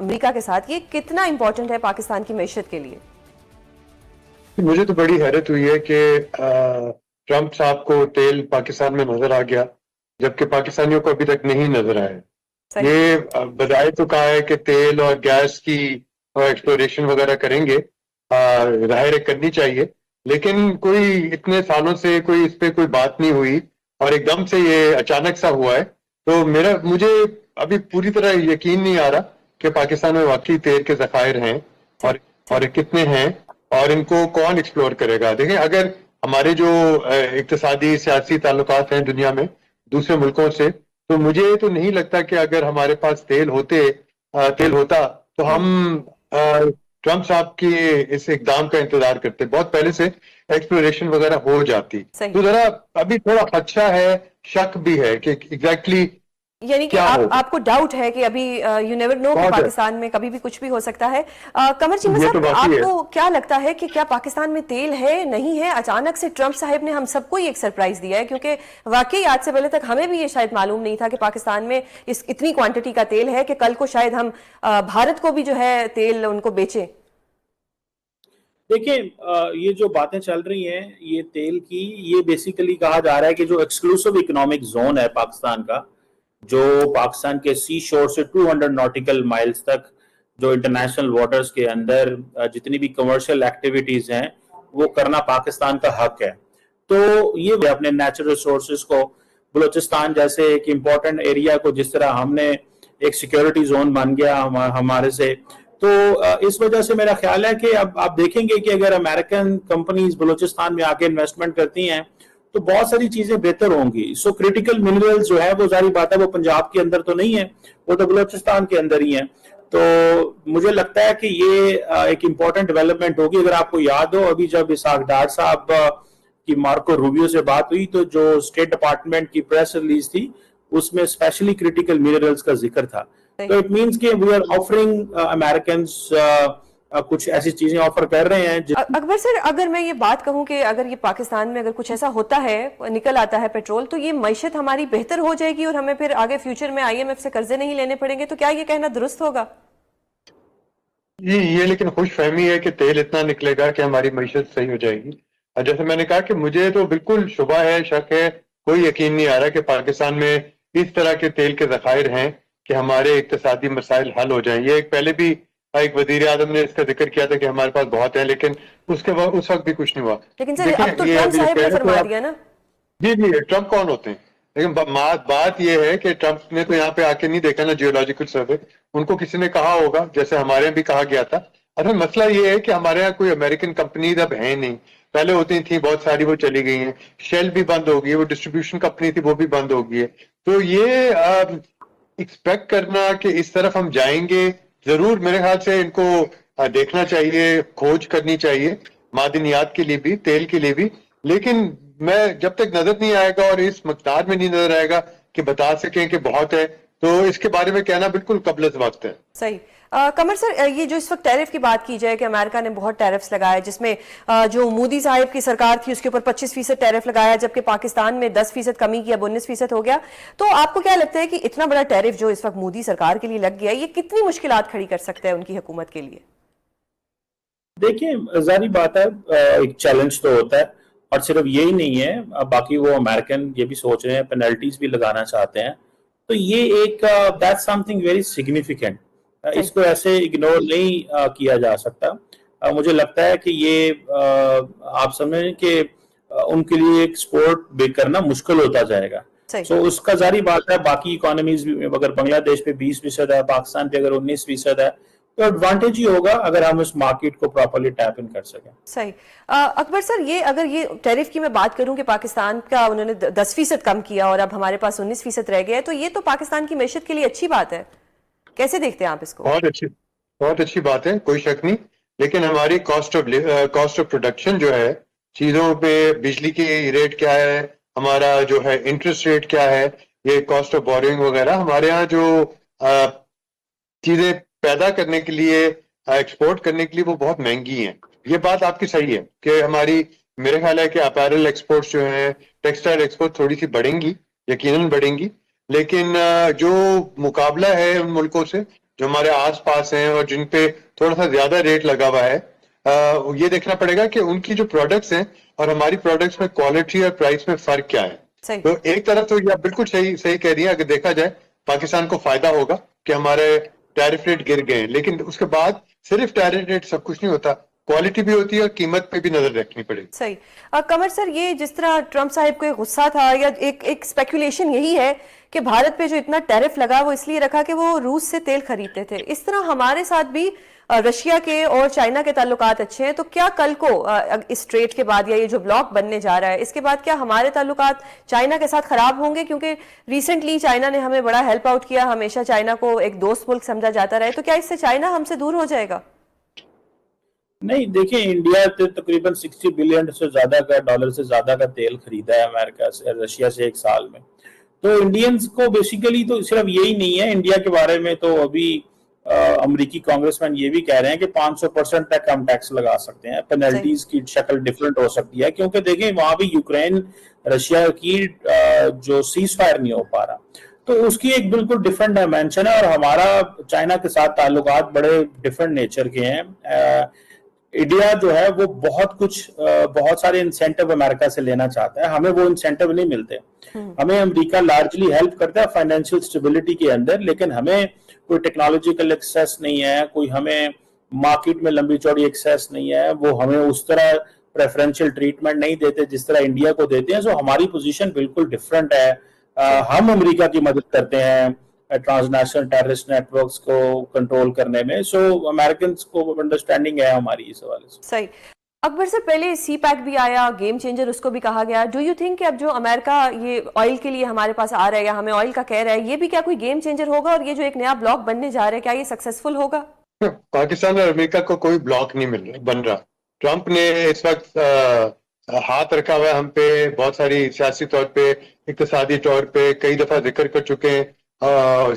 امریکہ کے ساتھ، یہ کتنا امپورٹنٹ ہے پاکستان کی معیشت کے لیے؟ مجھے تو بڑی حیرت ہوئی ہے کہ ٹرمپ صاحب کو تیل پاکستان میں نظر آ گیا جبکہ پاکستانیوں کو ابھی تک نہیں نظر آیا۔ یہ بظاہر تو کہا ہے کہ تیل اور گیس کی ایکسپلوریشن وغیرہ کریں گے، ظاہر کرنی چاہیے، لیکن کوئی اتنے سالوں سے کوئی اس پہ کوئی بات نہیں ہوئی اور ایک دم سے یہ اچانک سا ہوا ہے۔ تو مجھے ابھی پوری طرح یقین نہیں آ رہا کہ پاکستان میں واقعی تیل کے ذخائر ہیں اور کتنے ہیں اور ان کو کون ایکسپلور کرے گا۔ دیکھیں، اگر ہمارے جو اقتصادی سیاسی تعلقات ہیں دنیا میں دوسرے ملکوں سے، تو مجھے تو نہیں لگتا کہ اگر ہمارے پاس تیل ہوتا تو ہم ٹرمپ صاحب کی اس اقدام کا انتظار کرتے، بہت پہلے سے ایکسپلوریشن وغیرہ ہو جاتی۔ تو ذرا ابھی تھوڑا خدشہ ہے، شک بھی ہے کہ ایگزیکٹلی یعنی کہ آپ کو ڈاؤٹ ہے کہ ابھی یو نیور نو کہ پاکستان میں کبھی بھی کچھ بھی ہو سکتا ہے۔ قمر چیمہ صاحب، آپ کو کیا لگتا ہے کہ کیا پاکستان میں تیل ہے، نہیں ہے؟ اچانک سے ٹرمپ صاحب نے ہم سب کو ایک سرپرائز دیا ہے، کیونکہ واقعی آج سے پہلے تک ہمیں بھی یہ شاید معلوم نہیں تھا کہ پاکستان میں اتنی کوانٹٹی کا تیل ہے کہ کل کو شاید ہم بھارت کو بھی جو ہے تیل ان کو بیچیں۔ دیکھیں، یہ جو باتیں چل رہی ہیں یہ تیل کی، یہ بیسیکلی کہا جا رہا ہے کہ جو ایکسکلوسیو اکنامک زون ہے پاکستان کا، جو پاکستان کے سی شور سے 200 ناٹیکل مائلز تک جو انٹرنیشنل واٹرز کے اندر جتنی بھی کمرشل ایکٹیویٹیز ہیں وہ کرنا پاکستان کا حق ہے۔ تو یہ اپنے نیچرل ریسورسز کو، بلوچستان جیسے ایک امپورٹنٹ ایریا کو جس طرح ہم نے ایک سیکیورٹی زون بن گیا ہمارے سے، تو اس وجہ سے میرا خیال ہے کہ اب آپ دیکھیں گے کہ اگر امریکن کمپنیز بلوچستان میں آ کے انویسٹمنٹ کرتی ہیں تو بہت ساری چیزیں بہتر ہوں گی۔ سو کریٹیکل منرلز جو ہے وہ ظاہری بات ہے وہ پنجاب کے اندر تو نہیں ہے، وہ تو بلوچستان کے اندر ہی ہیں۔ تو مجھے لگتا ہے کہ یہ ایک امپورٹنٹ ڈیولپمنٹ ہوگی۔ اگر آپ کو یاد ہو، ابھی جب اسحاق ڈار صاحب کی مارکو روبیو سے بات ہوئی تو جو اسٹیٹ ڈپارٹمنٹ کی پریس ریلیز تھی اس میں اسپیشلی کریٹیکل منرلز کا ذکر تھا۔ تو اٹ مینس کہ وی آر آفرنگ امریکنز کچھ ایسی چیزیں آفر کر رہے ہیں۔ اکبر سر، اگر میں یہ بات کہوں کہ اگر یہ پاکستان میں اگر کچھ ایسا ہوتا ہے، نکل آتا ہے پیٹرول، تو یہ معیشت ہماری بہتر ہو جائے گی اور ہمیں پھر آگے فیوچر میں آئی ایم ایف سے قرضے نہیں لینے پڑیں گے، تو کیا یہ کہنا درست ہوگا؟ یہ لیکن خوش فہمی ہے کہ تیل اتنا نکلے گا کہ ہماری معیشت صحیح ہو جائے گی۔ جیسے میں نے کہا کہ مجھے تو بالکل شبہ ہے، شک ہے، کوئی یقین نہیں آ رہا کہ پاکستان میں اس طرح کے تیل کے ذخائر ہیں کہ ہمارے اقتصادی مسائل حل ہو جائیں۔ یہ پہلے بھی ایک وزیر اعظم نے اس کا ذکر کیا تھا کہ ہمارے پاس بہت ہے، لیکن اس وقت بھی کچھ نہیں ہوا۔ لیکن سر اب تو ٹرمپ صاحب نے فرما دیا نا۔ جی، ٹرمپ کون ہوتے ہیں؟ لیکن بات یہ ہے کہ ٹرمپ نے تو یہاں پہ آ کے نہیں دیکھا نا جیولوجیکل سروے، ان کو کسی نے کہا ہوگا، جیسے ہمارے بھی کہا گیا تھا۔ اصل مسئلہ یہ ہے کہ ہمارے یہاں کوئی امریکن کمپنیز اب ہیں نہیں، پہلے ہوتی تھیں بہت ساری، وہ چلی گئی ہیں۔ شیل بھی بند ہو گئی، وہ ڈسٹریبیوشن کمپنی تھی وہ بھی بند ہو گئی ہے۔ تو یہ ایکسپیکٹ کرنا کہ اس طرف ہم جائیں گے، ضرور میرے خیال سے ان کو دیکھنا چاہیے، کھوج کرنی چاہیے معدنیات کے لیے بھی، تیل کے لیے بھی، لیکن میں جب تک نظر نہیں آئے گا اور اس مقدار میں نہیں نظر آئے گا کہ بتا سکیں کہ بہت ہے، تو اس کے بارے میں کہنا بالکل قبل از وقت ہے۔ صحیح۔ قمر سر، یہ جو اس وقت ٹیرف کی بات کی جائے کہ امریکہ نے بہت ٹیرفز لگائے، جس میں جو مودی صاحب کی سرکار تھی اس کے اوپر 25% ٹیرف لگایا، جبکہ پاکستان میں 10% کمی کیا، 19% ہو گیا، تو آپ کو کیا لگتا ہے کہ اتنا بڑا ٹیرف جو اس وقت مودی سرکار کے لیے لگ گیا، یہ کتنی مشکلات کھڑی کر سکتا ہے ان کی حکومت کے لیے؟ دیکھیں، ظاہری بات ہے ایک چیلنج تو ہوتا ہے، اور صرف یہی نہیں ہے، باقی وہ امریکن یہ بھی سوچ رہے ہیں، پینلٹیز بھی لگانا چاہتے ہیں۔ تو یہ ایک that's something very significant، اس کو ایسے اگنور نہیں کیا جا سکتا۔ مجھے لگتا ہے کہ یہ آپ سمجھیں کہ ان کے لیے ایک سپورٹ کرنا مشکل ہوتا جائے گا۔ سو اس کا ظاہری بات ہے باقی اکانومیز بھی، اگر بنگلہ دیش پہ 20% ہے، پاکستان پہ اگر 19% ہے، تو ایڈوانٹیج ہی ہوگا اگر ہم اس مارکیٹ کو پراپرلی ٹیپ ان کر سکیں۔ صحیح۔ اکبر سر، یہ اگر یہ ٹیرف کی میں بات کروں کہ پاکستان کا انہوں نے 10% کم کیا اور اب ہمارے پاس 19% رہ گیا ہے، تو یہ تو پاکستان کی معیشت کے لیے اچھی بات ہے، کیسے دیکھتے ہیں آپ اس کو؟ بہت اچھی بات ہے، کوئی شک نہیں، لیکن ہماری کاسٹ آف پروڈکشن جو ہے، چیزوں پہ بجلی کی ریٹ کیا ہے، ہمارا جو ہے انٹرسٹ ریٹ کیا ہے، یہ کاسٹ آف بورنگ وغیرہ، ہمارے ہاں جو چیزیں پیدا کرنے کے لیے، ایکسپورٹ کرنے کے لیے وہ بہت مہنگی ہیں۔ یہ بات آپ کی صحیح ہے کہ ہماری، میرے خیال ہے کہ اپیرل ایکسپورٹس جو ہیں، ٹیکسٹائل ایکسپورٹ تھوڑی سی بڑھیں گی، یقیناً بڑھیں گی، لیکن جو مقابلہ ہے ان ملکوں سے جو ہمارے آس پاس ہیں اور جن پہ تھوڑا سا زیادہ ریٹ لگا ہوا ہے، یہ دیکھنا پڑے گا کہ ان کی جو پروڈکٹس ہیں اور ہماری پروڈکٹس میں کوالٹی اور پرائس میں فرق کیا ہے. تو ایک طرف تو یہ بالکل صحیح کہہ رہی ہیں، اگر دیکھا جائے پاکستان کو فائدہ ہوگا کہ ہمارے ٹیرف ریٹ گر گئے ہیں، لیکن اس کے بعد صرف ٹیرف ریٹ سب کچھ نہیں ہوتا، کوالٹی بھی ہوتی ہے اور قیمت پہ بھی نظر رکھنی پڑے گی. صحیح. قمر سر، یہ جس طرح ٹرمپ صاحب کو غصہ تھا، یا ایک سپیکولیشن یہی ہے کہ بھارت پہ جو اتنا ٹیرف لگا وہ اس لیے رکھا کہ وہ روس سے تیل خریدتے تھے، اس طرح ہمارے ساتھ بھی رشیا کے اور چائنا کے تعلقات اچھے ہیں، تو کیا کل کو اس ٹریڈ کے بعد یا یہ جو بلاک بننے جا رہا ہے اس کے بعد کیا ہمارے تعلقات چائنا کے ساتھ خراب ہوں گے؟ کیونکہ ریسنٹلی چائنا نے ہمیں بڑا ہیلپ آؤٹ کیا، ہمیشہ چائنا کو ایک دوست ملک سمجھا جاتا رہے، تو کیا اس سے چائنا ہم سے دور ہو جائے گا؟ نہیں، دیکھیں انڈیا تقریباً 60 بلین سے زیادہ کا ڈالر سے زیادہ کا تیل خریدا ہے امریکہ سے، رشیا سے ایک سال میں. تو انڈینز کو بیسیکلی تو صرف یہی نہیں ہے انڈیا کے بارے میں، تو ابھی امریکی کانگریس مین یہ بھی کہہ رہے ہیں کہ 500% تک ہم ٹیکس لگا سکتے ہیں. پینلٹیز کی شکل ڈیفرنٹ ہو سکتی ہے، کیونکہ دیکھیں وہاں بھی یوکرین رشیا کی جو سیز فائر نہیں ہو پا رہا، تو اس کی ایک بالکل ڈیفرنٹ ڈائمینشن ہے. اور ہمارا چائنا کے ساتھ تعلقات بڑے ڈیفرنٹ نیچر کے ہیں. انڈیا جو ہے وہ بہت سارے انسینٹو امریکہ سے لینا چاہتا ہے، ہمیں وہ انسینٹو نہیں ملتے. ہمیں امریکہ لارجلی ہیلپ کرتا ہے فائنینشیل اسٹیبلٹی کے اندر، لیکن ہمیں کوئی ٹیکنالوجیکل ایکسیس نہیں ہے، کوئی ہمیں مارکیٹ میں لمبی چوڑی ایکسیس نہیں ہے، وہ ہمیں اس طرح پریفرنشل ٹریٹمنٹ نہیں دیتے جس طرح انڈیا کو دیتے ہیں. سو ہماری پوزیشن بالکل ڈیفرنٹ ہے. ہم امریکہ کی مدد کرتے ہیں ٹرانسنیشنل ٹیررسٹ نیٹ ورکس کو کنٹرول کرنے میں. سو امریکنز کو انڈرسٹینڈنگ ہے ہماری اس حوالے سے. صحیح. اکبر سے پہلے سی پیک بھی آیا، گیم چینجر اس کو بھی کہا گیا. ڈو یو تھنک کہ اب جو امریکہ یہ آئل کے لیے ہمارے پاس آ رہا ہے یا ہمیں آئل کا کہہ رہا ہے، یہ بھی کیا کوئی گیم چینجر ہوگا؟ اور یہ جو ایک نیا بلاک بننے جا رہا ہے، کیا یہ سکسیسفل ہوگا؟ پاکستان اور امریکہ کو کوئی بلاک نہیں بن رہا. ٹرمپ نے اس وقت ہاتھ رکھا ہوا ہے ہم پہ، بہت ساری سیاسی طور پہ، اقتصادی طور پہ کئی دفعہ ذکر کر چکے ہیں،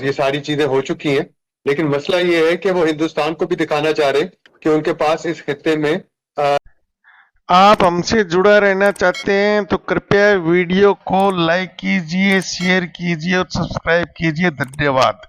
یہ ساری چیزیں ہو چکی ہیں. لیکن مسئلہ یہ ہے کہ وہ ہندوستان کو بھی دکھانا چاہ رہے کہ ان کے پاس اس خطے میں. آپ ہم سے جڑا رہنا چاہتے ہیں تو کرپیا ویڈیو کو لائک کیجئے، شیئر کیجئے اور سبسکرائب کیجئے. دھنیہ واد.